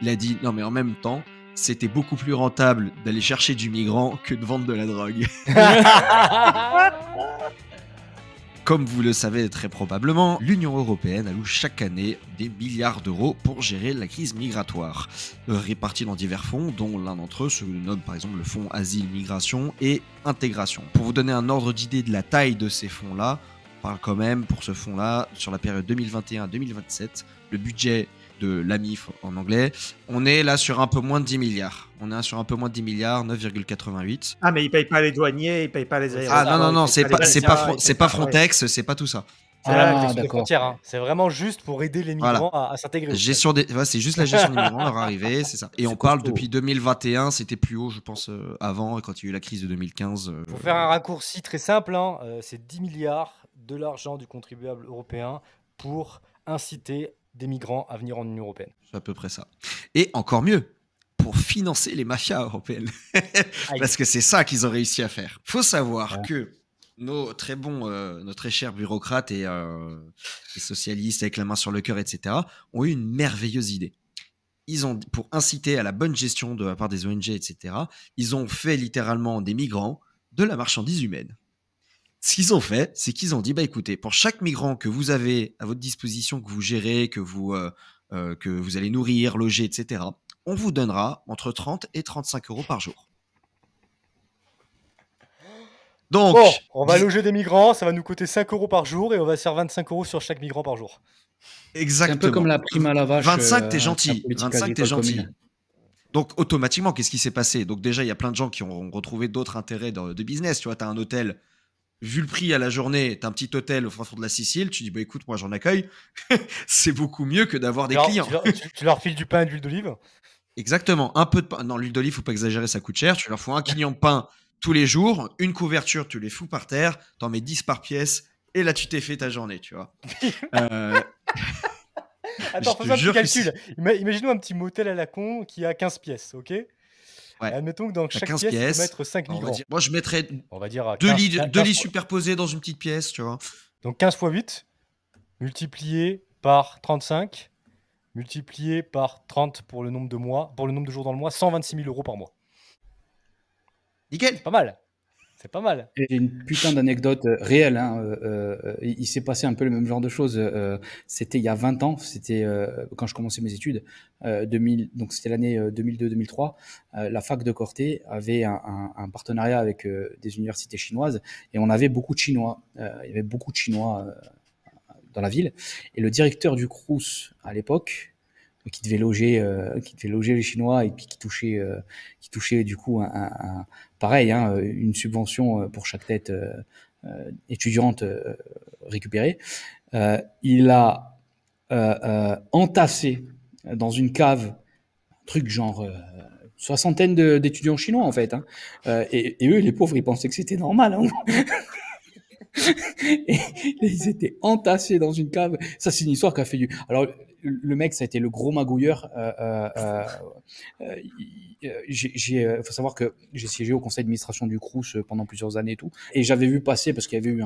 Il a dit non mais en même temps, c'était beaucoup plus rentable d'aller chercher du migrant que de vendre de la drogue. Comme vous le savez très probablement, l'Union européenne alloue chaque année des milliards d'euros pour gérer la crise migratoire, répartis dans divers fonds, dont l'un d'entre eux se nomme par exemple le fonds Asile, Migration et Intégration. Pour vous donner un ordre d'idée de la taille de ces fonds-là, on parle quand même pour ce fonds-là, sur la période 2021-2027, le budget de l'AMIF en anglais, on est là sur un peu moins de 10 milliards. On est sur un peu moins de 10 milliards, 9,88. Ah, mais ils payent pas les douaniers, ils payent pas les aéroports. Ah non, c'est pas Frontex, c'est pas tout ça. C'est des frontières, hein. C'est vraiment juste pour aider les migrants à s'intégrer. C'est juste la gestion des migrants, leur arrivée, c'est ça. Et on parle depuis 2021, c'était plus haut, je pense, avant, quand il y a eu la crise de 2015. Pour faire un raccourci très simple, hein, c'est 10 milliards de l'argent du contribuable européen pour inciter des migrants à venir en Union européenne. C'est à peu près ça. Et encore mieux, pour financer les mafias européennes. Parce que c'est ça qu'ils ont réussi à faire. Faut savoir que nos très bons, nos très chers bureaucrates et socialistes avec la main sur le cœur, etc., ont eu une merveilleuse idée. Ils ont, pour inciter à la bonne gestion de la part des ONG, etc., ils ont fait littéralement des migrants de la marchandise humaine. Ce qu'ils ont fait, c'est qu'ils ont dit, bah écoutez, pour chaque migrant que vous avez à votre disposition, que vous gérez, que vous allez nourrir, loger, etc., on vous donnera entre 30 et 35 euros par jour. Donc, bon, on va loger des migrants, ça va nous coûter 5 euros par jour et on va se faire 25 euros sur chaque migrant par jour. Exactement. C'est un peu comme la prime à la vache. 25, t'es gentil. 25, t'es gentil. Donc, automatiquement, qu'est-ce qui s'est passé? Donc, déjà, il y a plein de gens qui ont retrouvé d'autres intérêts de business. Tu vois, t'as un hôtel, vu le prix à la journée, t'as un petit hôtel au fin fond de la Sicile, tu dis, bah écoute, moi j'en accueille. C'est beaucoup mieux que d'avoir des clients. Tu leur files du pain et de l'huile d'olive? Exactement. Un peu de pain. Non, l'huile d'olive, faut pas exagérer, ça coûte cher. Tu leur fous un quignon de pain tous les jours, une couverture, tu les fous par terre, t'en mets 10 par pièce, et là tu t'es fait ta journée, tu vois. Attends, faisons un petit calcul. Imaginons un petit motel à la con qui a 15 pièces, ok? Ouais. Admettons que dans chaque pièce, il faut mettre 5 migrants. Moi, je mettrais on va dire 2 lits superposés dans une petite pièce, tu vois. Donc 15 x 8, multiplié par 35, multiplié par 30 pour le nombre de mois, pour le nombre de jours dans le mois, 126 000 euros par mois. Nickel. C'est pas mal. C'est pas mal. J'ai une putain d'anecdote réelle. Hein. Il s'est passé un peu le même genre de choses. C'était il y a 20 ans. C'était quand je commençais mes études. 2000, donc c'était l'année 2002-2003. La fac de Corté avait un partenariat avec des universités chinoises et on avait beaucoup de Chinois. Il y avait beaucoup de Chinois dans la ville. Et le directeur du Crous à l'époque, qui devait loger les Chinois et puis qui touchait du coup pareil, hein, une subvention pour chaque tête étudiante récupérée. Il a entassé dans une cave un truc genre soixantaine d'étudiants chinois en fait. Hein. Et eux, les pauvres, ils pensaient que c'était normal. Hein. Et ils étaient entassés dans une cave. Ça, c'est une histoire qui a fait du... Alors, le mec, ça a été le gros magouilleur. Faut savoir que j'ai siégé au conseil d'administration du Crous pendant plusieurs années et tout. Et j'avais vu passer, parce qu'il y avait eu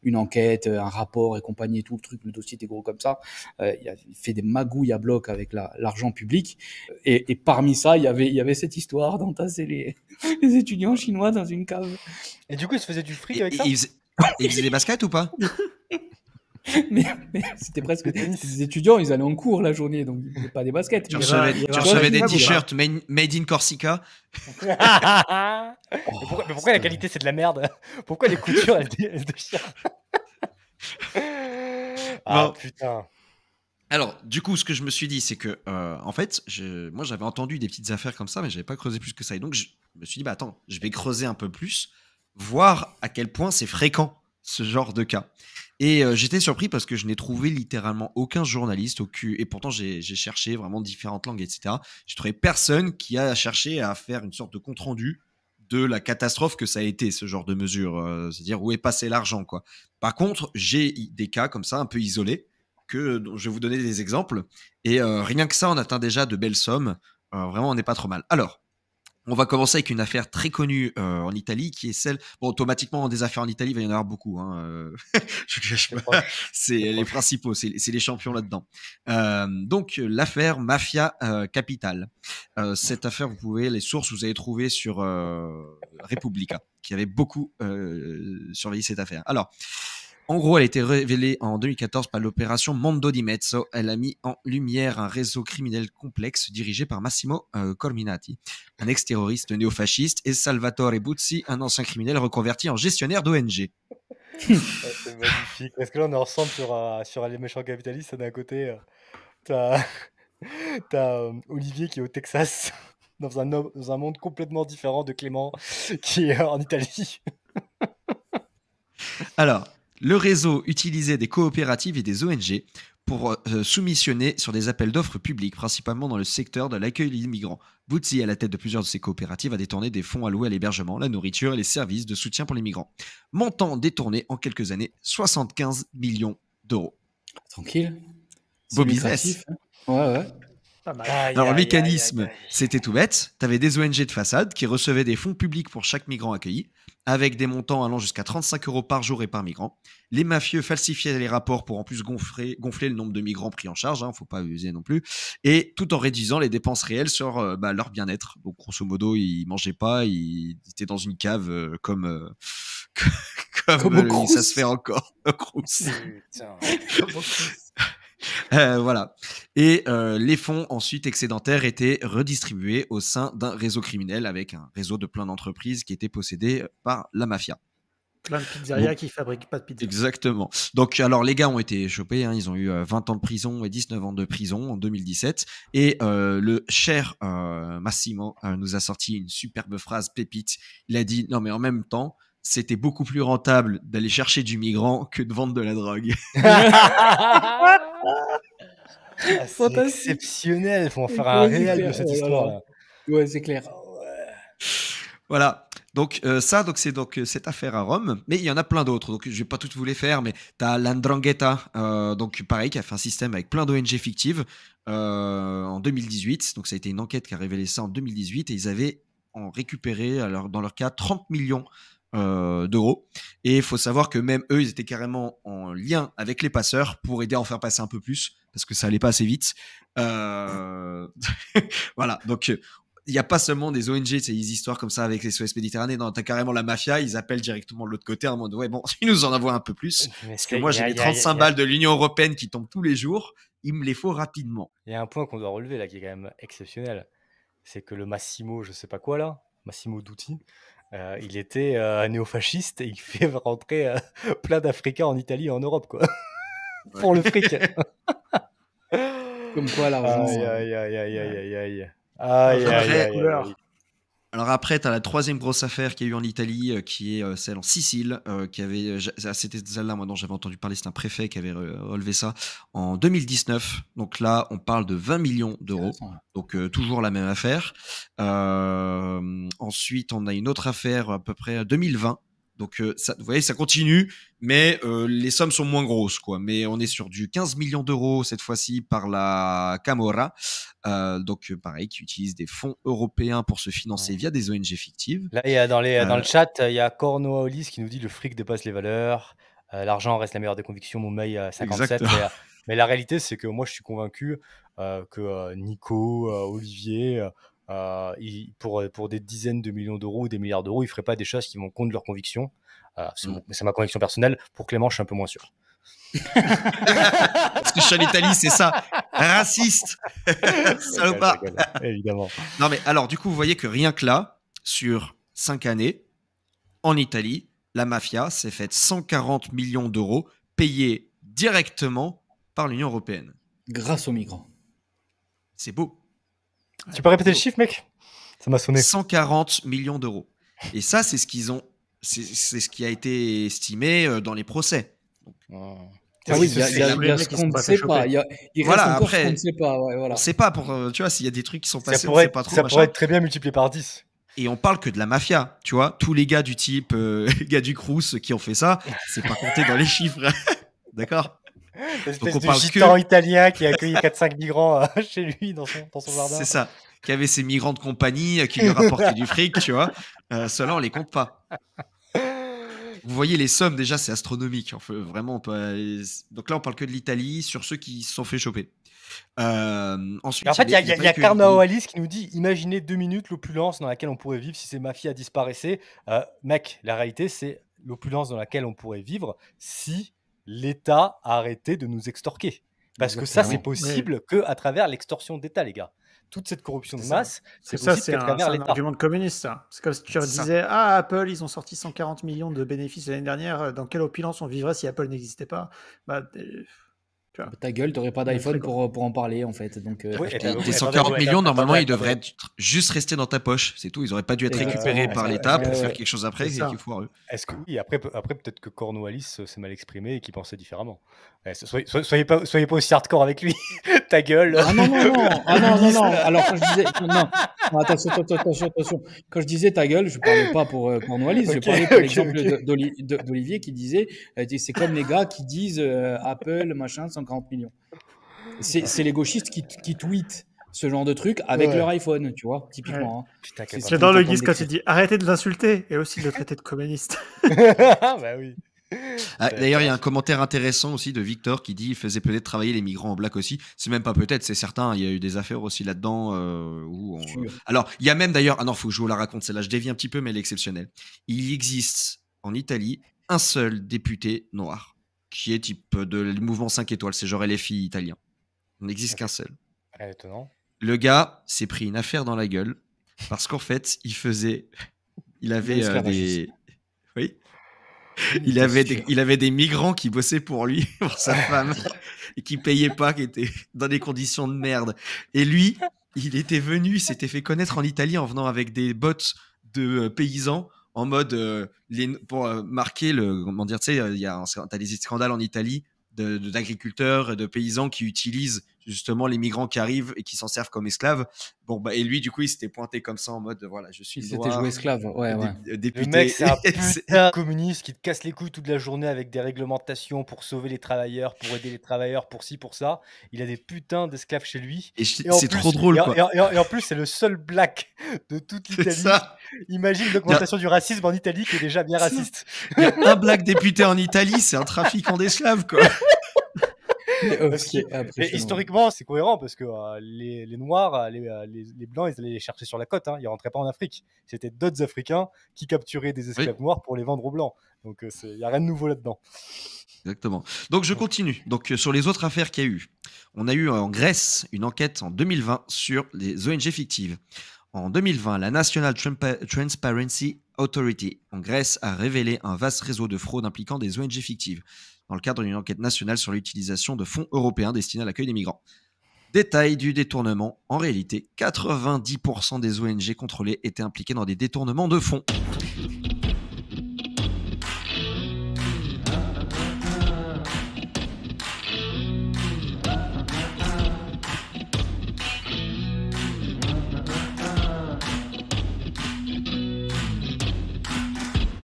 une enquête, un rapport et compagnie et tout, le dossier était gros comme ça. Il a fait des magouilles à bloc avec l'argent public. Et parmi ça, il y avait cette histoire d'entasser les étudiants chinois dans une cave. Et du coup, ils se faisaient du fric avec ça? Ils faisaient des baskets ou pas? mais c'était presque des étudiants, ils allaient en cours la journée, donc ils faisaient pas des baskets. Tu recevais des t-shirts made in Corsica. Mais pourquoi la qualité c'est de la merde? Pourquoi les coutures elles déchirent? Ah putain. Alors, du coup, ce que je me suis dit, c'est que, en fait, moi, j'avais entendu des petites affaires comme ça, mais j'avais pas creusé plus que ça. Et donc, je me suis dit, bah attends, je vais creuser un peu plus, voir à quel point c'est fréquent ce genre de cas. Et j'étais surpris parce que je n'ai trouvé littéralement aucun journaliste, et pourtant j'ai cherché vraiment différentes langues, etc. J'ai trouvé personne qui a cherché à faire une sorte de compte-rendu de la catastrophe que ça a été, ce genre de mesure, c'est-à-dire où est passé l'argent, quoi. Par contre, j'ai des cas comme ça, un peu isolés, dont je vais vous donner des exemples, et rien que ça, on atteint déjà de belles sommes. Vraiment, on n'est pas trop mal. Alors, On va commencer avec une affaire très connue en Italie, qui est celle. Bon, automatiquement, des affaires en Italie, il va y en avoir beaucoup. Je ne cache pas. C'est les principaux, c'est les champions là-dedans. Donc, l'affaire Mafia Capitale. Cette affaire, les sources, vous avez trouvé sur Repubblica, qui avait beaucoup surveillé cette affaire. Alors. En gros, elle a été révélée en 2014 par l'opération Mondo di Mezzo. Elle a mis en lumière un réseau criminel complexe dirigé par Massimo Corminati, un ex-terroriste néofasciste, et Salvatore Buzzi, un ancien criminel reconverti en gestionnaire d'ONG. C'est magnifique. Parce que là, on est ensemble sur les méchants capitalistes. D'un côté, t'as Olivier qui est au Texas, dans un monde complètement différent de Clément qui est en Italie. Alors, le réseau utilisait des coopératives et des ONG pour soumissionner sur des appels d'offres publics, principalement dans le secteur de l'accueil des migrants. Buzzi, à la tête de plusieurs de ces coopératives, a détourné des fonds alloués à l'hébergement, la nourriture et les services de soutien pour les migrants. Montant détourné en quelques années, 75 millions d'euros. Tranquille. Beau business. Ouais. Alors, le mécanisme, c'était tout bête. Tu avais des ONG de façade qui recevaient des fonds publics pour chaque migrant accueilli, avec des montants allant jusqu'à 35 € par jour et par migrant. Les mafieux falsifiaient les rapports pour en plus gonfler le nombre de migrants pris en charge, faut pas abuser non plus, et tout en réduisant les dépenses réelles sur leur bien-être. Donc, grosso modo, ils mangeaient pas, ils étaient dans une cave comme ça se fait encore. Putain. Voilà. Et les fonds ensuite excédentaires étaient redistribués au sein d'un réseau criminel avec un réseau de plein d'entreprises qui étaient possédées par la mafia. Plein de pizzerias qui fabriquent pas de pizza. Exactement. Donc, alors, les gars ont été chopés. Ils ont eu 20 ans de prison et 19 ans de prison en 2017. Et le cher Massimo nous a sorti une superbe phrase pépite. Il a dit, non, mais en même temps, c'était beaucoup plus rentable d'aller chercher du migrant que de vendre de la drogue. C'est exceptionnel. Il faut en faire un réel de cette histoire-là. Ouais, c'est clair. Voilà. Donc, c'est cette affaire à Rome. Mais il y en a plein d'autres. Donc, je vais pas toutes vous les faire, mais tu as l'Andrangheta, donc pareil, qui a fait un système avec plein d'ONG fictives en 2018. Donc, ça a été une enquête qui a révélé ça en 2018. Et ils avaient récupéré, dans leur cas, 30 millions d'euros. Et il faut savoir que même eux, ils étaient carrément en lien avec les passeurs pour aider à en faire passer un peu plus, parce que ça allait pas assez vite. Voilà, donc il n'y a pas seulement des ONG, ces histoires comme ça avec les SOS Méditerranée. Non, t'as carrément la mafia, ils appellent directement de l'autre côté en mode ouais, bon, ils nous en envoient un peu plus. Parce que moi, j'ai les 35 balles de l'Union Européenne qui tombent tous les jours, il me les faut rapidement. Il y a un point qu'on doit relever là qui est quand même exceptionnel. C'est que le Massimo, je sais pas quoi là, Massimo Dutti, il était néofasciste et il fait rentrer plein d'Africains en Italie et en Europe, quoi. Pour le fric. Comme quoi, l'argent. Aïe. Alors après, tu as la troisième grosse affaire qu'il y a eu en Italie, qui est celle en Sicile, c'était celle-là, moi, dont j'avais entendu parler, c'est un préfet qui avait relevé ça en 2019. Donc là, on parle de 20 millions d'euros. Donc toujours la même affaire. Ensuite, on a une autre affaire à peu près 2020. Donc ça, vous voyez, ça continue, mais les sommes sont moins grosses, quoi. Mais on est sur du 15 millions d'euros cette fois-ci par la Camorra. Donc pareil, qui utilise des fonds européens pour se financer via des ONG fictives. Là, il y a dans le chat, il y a Cornoaolis qui nous dit le fric dépasse les valeurs, l'argent reste la meilleure des convictions, Moumeil 57. Mais la réalité, c'est que moi, je suis convaincu que Nico, Olivier, pour des dizaines de millions d'euros ou des milliards d'euros, ils ne feraient pas des choses qui vont contre leurs convictions. C'est ma conviction personnelle. Pour Clément, je suis un peu moins sûr. Parce que je suis en Italie, c'est ça. Raciste. Salopard. Évidemment. Non, mais alors, du coup, vous voyez que rien que là, sur 5 années, en Italie, la mafia s'est faite 140 millions d'euros payés directement par l'Union européenne. Grâce aux migrants. C'est beau. Tu peux répéter le chiffre, mec ? Ça m'a sonné. 140 millions d'euros. Et ça, c'est ce qu'ils ont. C'est ce qui a été estimé dans les procès. Donc, oui, il y a ce qu'on ne sait pas. Il reste encore ce qu'on ne sait pas. Ouais, voilà. On ne sait pas, tu vois, s'il y a des trucs qui sont passés, on ne sait pas trop. Ça pourrait être très bien multiplié par 10. Et on parle que de la mafia, tu vois. Tous les gars du type, les gars du Crous qui ont fait ça, c'est pas compté dans les chiffres. D'accord ? Espèce de gitan italien qui a accueilli 4-5 migrants chez lui dans son jardin. C'est ça. Qui avait ses migrants de compagnie qui lui rapportaient du fric, tu vois. Ceux-là, on les compte pas. Vous voyez les sommes, déjà, c'est astronomique. Vraiment, donc là, on parle que de l'Italie sur ceux qui se sont fait choper. Ensuite, en fait, il y a Carnao Alice qui nous dit imaginez 2 minutes l'opulence dans laquelle on pourrait vivre si ces mafias disparaissaient. Mec, la réalité, c'est l'opulence dans laquelle on pourrait vivre si l'État arrêtait de nous extorquer. Parce que ça, c'est possible qu'à travers l'extorsion d'État, les gars. Toute cette corruption de masse, c'est possible qu'à travers l'État. C'est un argument de communiste, ça. C'est comme si tu disais Apple, ils ont sorti 140 millions de bénéfices l'année dernière. Dans quelle opulence on vivrait si Apple n'existait pas? Ta gueule, t'aurais pas d'iPhone pour en parler, en fait. Donc, tes 140 millions, normalement, ils devraient juste rester dans ta poche. C'est tout. Ils auraient pas dû être récupérés par l'État pour faire quelque chose après. C'est foireux. Est-ce que oui, après peut-être que Cornwallis s'est mal exprimé et qu'il pensait différemment. Soyez pas aussi hardcore avec lui. Ta gueule. Ah non. Alors quand je disais attention. Quand je disais ta gueule, je parlais pas pour Cornwallis. Je parlais pour l'exemple d'Olivier qui disait c'est comme les gars qui disent Apple machin 140 millions. C'est les gauchistes qui tweetent ce genre de truc avec leur iPhone, tu vois, typiquement. Ouais. C'est dans le guise quand tu dis arrêtez de l'insulter et aussi de le traiter de communiste. Bah oui. D'ailleurs, il y a un commentaire intéressant aussi de Victor qui dit il faisait peut-être travailler les migrants en black aussi. C'est même pas peut-être, c'est certain. Il y a eu des affaires aussi là-dedans. Alors, il y a même d'ailleurs. Ah non, faut que je vous la raconte. Celle-là, je dévie un petit peu, mais elle est exceptionnelle. Il existe en Italie un seul député noir qui est type de mouvement 5 étoiles. C'est genre LFI italien. Il n'existe qu'un seul. Étonnant. Le gars s'est pris une affaire dans la gueule parce qu'en fait, il avait des. Oui. Il avait des migrants qui bossaient pour lui, pour sa femme, et qui payaient pas, qui étaient dans des conditions de merde. Et lui, il était venu, il s'était fait connaître en Italie en venant avec des bottes de paysans en mode pour marquer le. Comment dire, tu sais, t'as des scandales en Italie d'agriculteurs, de paysans qui utilisent justement les migrants qui arrivent et qui s'en servent comme esclaves. Bon, bah, et lui, du coup, il s'était pointé comme ça en mode voilà, je suis noir. C'était joué esclave, ouais. Le mec, c'est un putain communiste qui te casse les couilles toute la journée avec des réglementations pour sauver les travailleurs, pour aider les travailleurs, pour ci, pour ça. Il a des putains d'esclaves chez lui. Et c'est trop drôle, quoi. Et en plus, c'est le seul black de toute l'Italie. Imagine l'augmentation du racisme en Italie qui est déjà bien raciste. Il y a un black député en Italie, c'est un trafiquant d'esclaves, quoi. Et historiquement, c'est cohérent parce que les Noirs, les Blancs, ils allaient les chercher sur la côte. Ils rentraient pas en Afrique. C'était d'autres Africains qui capturaient des esclaves noirs pour les vendre aux Blancs. Donc, il n'y a rien de nouveau là-dedans. Exactement. Donc, je continue. Donc, sur les autres affaires qu'il y a eu, on a eu en Grèce une enquête en 2020 sur les ONG fictives. En 2020, la National Transparency Authority en Grèce a révélé un vaste réseau de fraude impliquant des ONG fictives dans le cadre d'une enquête nationale sur l'utilisation de fonds européens destinés à l'accueil des migrants. Détail du détournement, en réalité, 90% des ONG contrôlées étaient impliquées dans des détournements de fonds.